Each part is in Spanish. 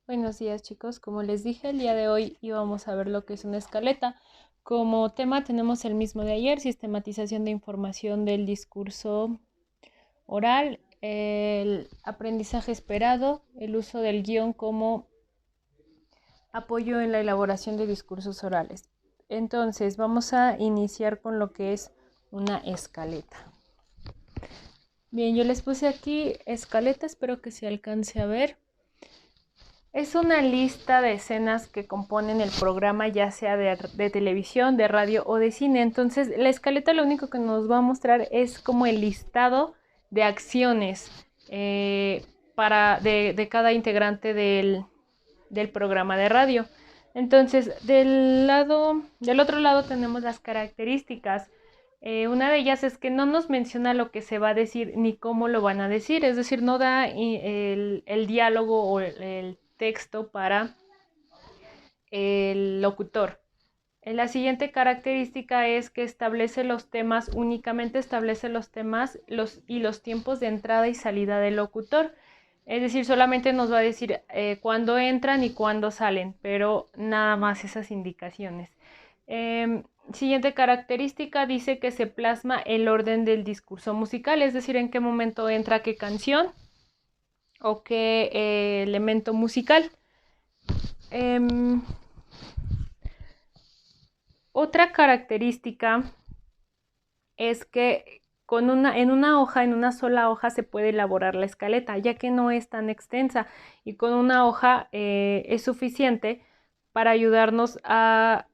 Buenos días, chicos. Como les dije, el día de hoy íbamos a ver lo que es una escaleta. Como tema tenemos el mismo de ayer: sistematización de información del discurso oral, el aprendizaje esperado, el uso del guión como apoyo en la elaboración de discursos orales. Entonces, vamos a iniciar con lo que es una escaleta. Bien, yo les puse aquí escaleta, espero que se alcance a ver. Es una lista de escenas que componen el programa, ya sea de televisión, de radio o de cine. Entonces, la escaleta lo único que nos va a mostrar es como el listado de acciones de cada integrante del programa de radio. Entonces, del otro lado tenemos las características. Una de ellas es que no nos menciona lo que se va a decir ni cómo lo van a decir, es decir, no da el diálogo o el texto para el locutor. La siguiente característica es que únicamente establece los temas y los tiempos de entrada y salida del locutor. Es decir, solamente nos va a decir cuándo entran y cuándo salen, pero nada más esas indicaciones. Siguiente característica dice que se plasma el orden del discurso musical, es decir, en qué momento entra qué canción o qué elemento musical. Otra característica es que en una sola hoja se puede elaborar la escaleta, ya que no es tan extensa, y con una hoja es suficiente para ayudarnos a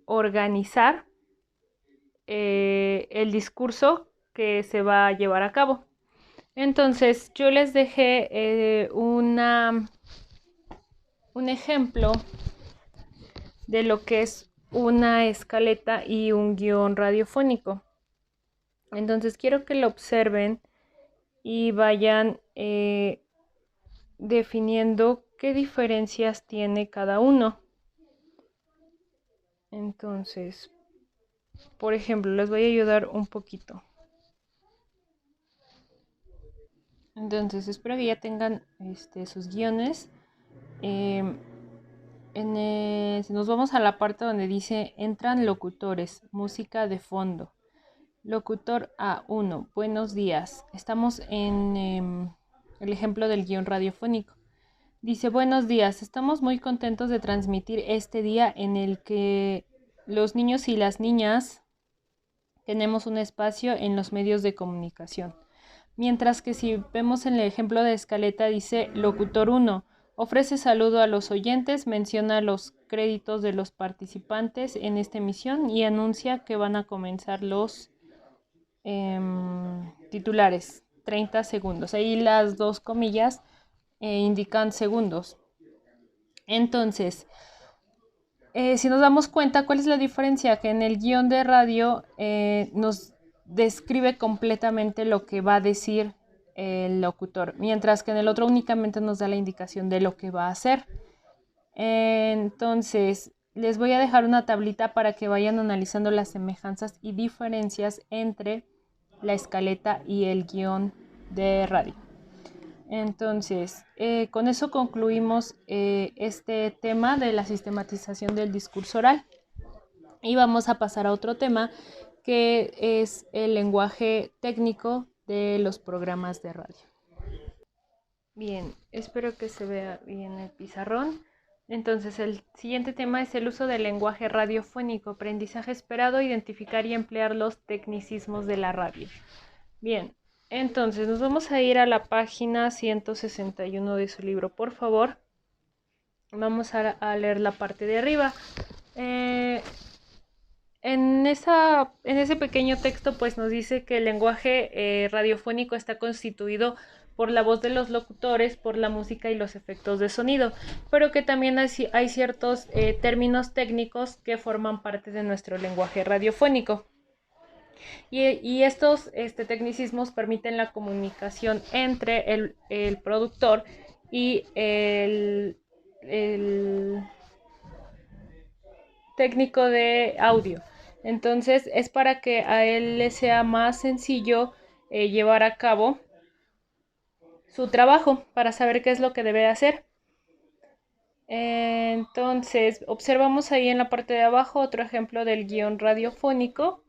organizar el discurso que se va a llevar a cabo. Entonces, yo les dejé un ejemplo de lo que es una escaleta y un guión radiofónico. Entonces quiero que lo observen y vayan definiendo qué diferencias tiene cada uno. Entonces, por ejemplo, les voy a ayudar un poquito. Entonces, espero que ya tengan sus guiones. Si nos vamos a la parte donde dice entran locutores, música de fondo. Locutor A1, buenos días. Estamos en el ejemplo del guión radiofónico. Dice, buenos días, estamos muy contentos de transmitir este día en el que los niños y las niñas tenemos un espacio en los medios de comunicación. Mientras que si vemos en el ejemplo de escaleta dice, locutor 1, ofrece saludo a los oyentes, menciona los créditos de los participantes en esta emisión y anuncia que van a comenzar los titulares, 30 segundos. Ahí las dos comillas indican segundos. Entonces, si nos damos cuenta, ¿cuál es la diferencia? Que en el guión de radio nos describe completamente lo que va a decir el locutor, mientras que en el otro únicamente nos da la indicación de lo que va a hacer. Entonces, les voy a dejar una tablita para que vayan analizando las semejanzas y diferencias entre la escaleta y el guión de radio. Entonces, con eso concluimos este tema de la sistematización del discurso oral y vamos a pasar a otro tema que es el lenguaje técnico de los programas de radio. Bien, espero que se vea bien el pizarrón. Entonces, el siguiente tema es el uso del lenguaje radiofónico, aprendizaje esperado, identificar y emplear los tecnicismos de la radio. Bien, entonces nos vamos a ir a la página 161 de su libro, por favor. Vamos a leer la parte de arriba. En ese pequeño texto pues nos dice que el lenguaje radiofónico está constituido por la voz de los locutores, por la música y los efectos de sonido, pero que también hay ciertos términos técnicos que forman parte de nuestro lenguaje radiofónico. Y estos tecnicismos permiten la comunicación entre el productor y el técnico de audio. Entonces es para que a él le sea más sencillo llevar a cabo su trabajo para saber qué es lo que debe hacer. Entonces, observamos ahí en la parte de abajo otro ejemplo del guión radiofónico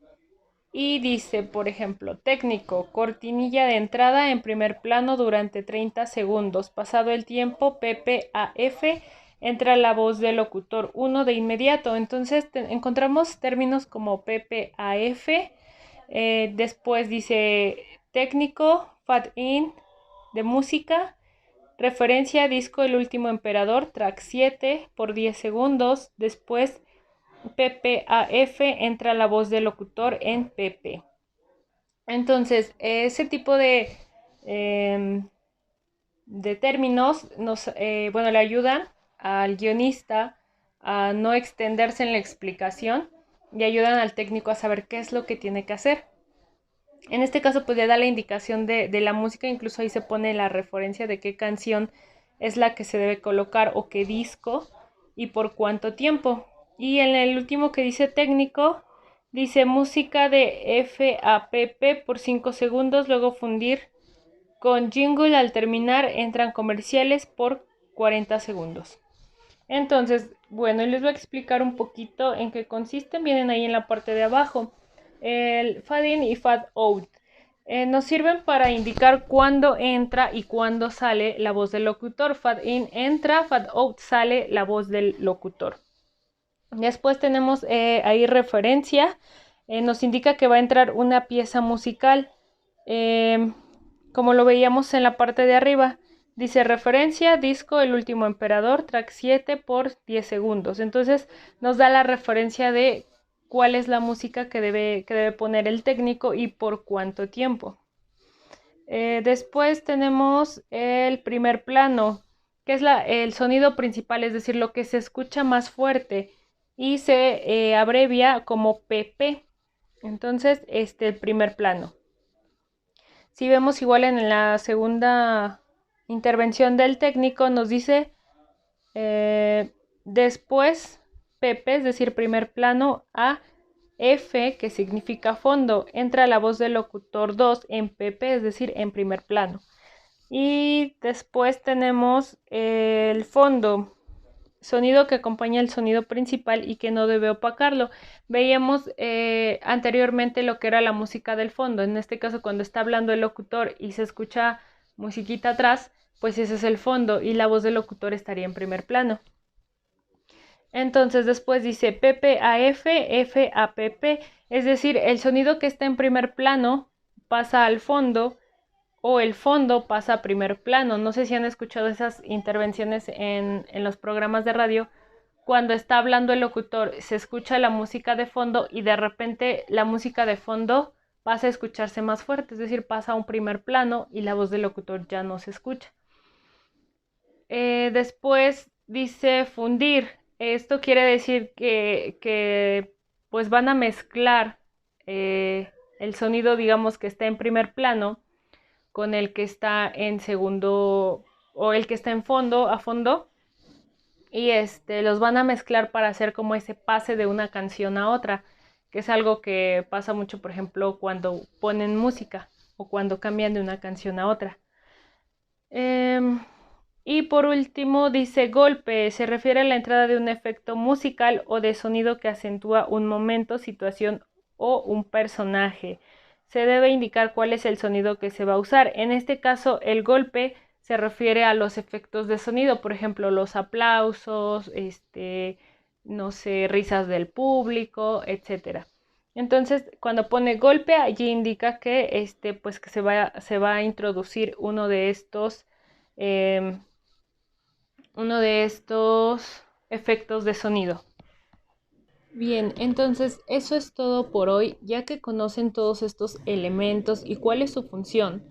y dice, por ejemplo, técnico, cortinilla de entrada en primer plano durante 30 segundos. Pasado el tiempo, PPAF, entra la voz del locutor 1 de inmediato. Entonces encontramos términos como PPAF, después dice técnico, fade in de música, referencia disco El último emperador, track 7 por 10 segundos, después PPAF, entra la voz del locutor en PP. Entonces, ese tipo de términos le ayudan al guionista a no extenderse en la explicación y ayudan al técnico a saber qué es lo que tiene que hacer. En este caso, pues le da la indicación de la música, incluso ahí se pone la referencia de qué canción es la que se debe colocar o qué disco y por cuánto tiempo. Y en el último que dice técnico, dice música de FAPP por 5 segundos, luego fundir con jingle al terminar, entran comerciales por 40 segundos. Entonces, bueno, les voy a explicar un poquito en qué consisten. Vienen ahí en la parte de abajo. El fade in y fade out. Nos sirven para indicar cuándo entra y cuándo sale la voz del locutor. Fade in entra, fade out sale la voz del locutor. Después tenemos ahí referencia. Nos indica que va a entrar una pieza musical. Como lo veíamos en la parte de arriba. Dice referencia, disco El último emperador, track 7 por 10 segundos. Entonces nos da la referencia de cuál es la música que debe poner el técnico y por cuánto tiempo. Después tenemos el primer plano, que es el sonido principal, es decir, lo que se escucha más fuerte y se abrevia como PP. Entonces, el primer plano. Si vemos igual en la segunda intervención del técnico, nos dice después PP, es decir, primer plano, a F, que significa fondo, entra la voz del locutor 2 en PP, es decir, en primer plano. Y después tenemos el fondo, sonido que acompaña el sonido principal y que no debe opacarlo. Veíamos anteriormente lo que era la música del fondo. En este caso, cuando está hablando el locutor y se escucha musiquita atrás, pues ese es el fondo y la voz del locutor estaría en primer plano. Entonces después dice PPAF, FAPP, es decir, el sonido que está en primer plano pasa al fondo o el fondo pasa a primer plano. No sé si han escuchado esas intervenciones en los programas de radio. Cuando está hablando el locutor, se escucha la música de fondo y de repente la música de fondo pasa a escucharse más fuerte, es decir, pasa a un primer plano y la voz del locutor ya no se escucha. Después dice fundir. Esto quiere decir que pues van a mezclar el sonido, digamos, que está en primer plano con el que está en segundo o el que está en fondo, a fondo, y los van a mezclar para hacer como ese pase de una canción a otra, que es algo que pasa mucho, por ejemplo, cuando ponen música o cuando cambian de una canción a otra. Y por último dice golpe, se refiere a la entrada de un efecto musical o de sonido que acentúa un momento, situación o un personaje. Se debe indicar cuál es el sonido que se va a usar. En este caso, el golpe se refiere a los efectos de sonido, por ejemplo, los aplausos, no sé, risas del público, etc. Entonces, cuando pone golpe, allí indica que, pues que se va a introducir uno de estos efectos de sonido. Bien, entonces eso es todo por hoy. Ya que conocen todos estos elementos y cuál es su función,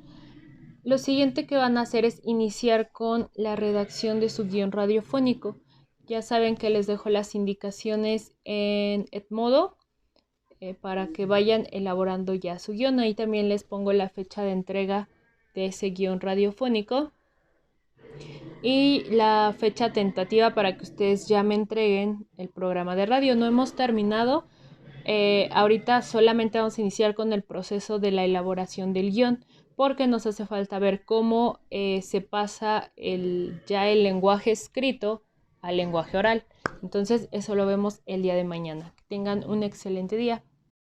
lo siguiente que van a hacer es iniciar con la redacción de su guión radiofónico. Ya saben que les dejo las indicaciones en Edmodo para que vayan elaborando ya su guión. Ahí también les pongo la fecha de entrega de ese guión radiofónico y la fecha tentativa para que ustedes ya me entreguen el programa de radio. No hemos terminado. Ahorita solamente vamos a iniciar con el proceso de la elaboración del guión, porque nos hace falta ver cómo se pasa ya el lenguaje escrito al lenguaje oral. Entonces eso lo vemos el día de mañana. Que tengan un excelente día.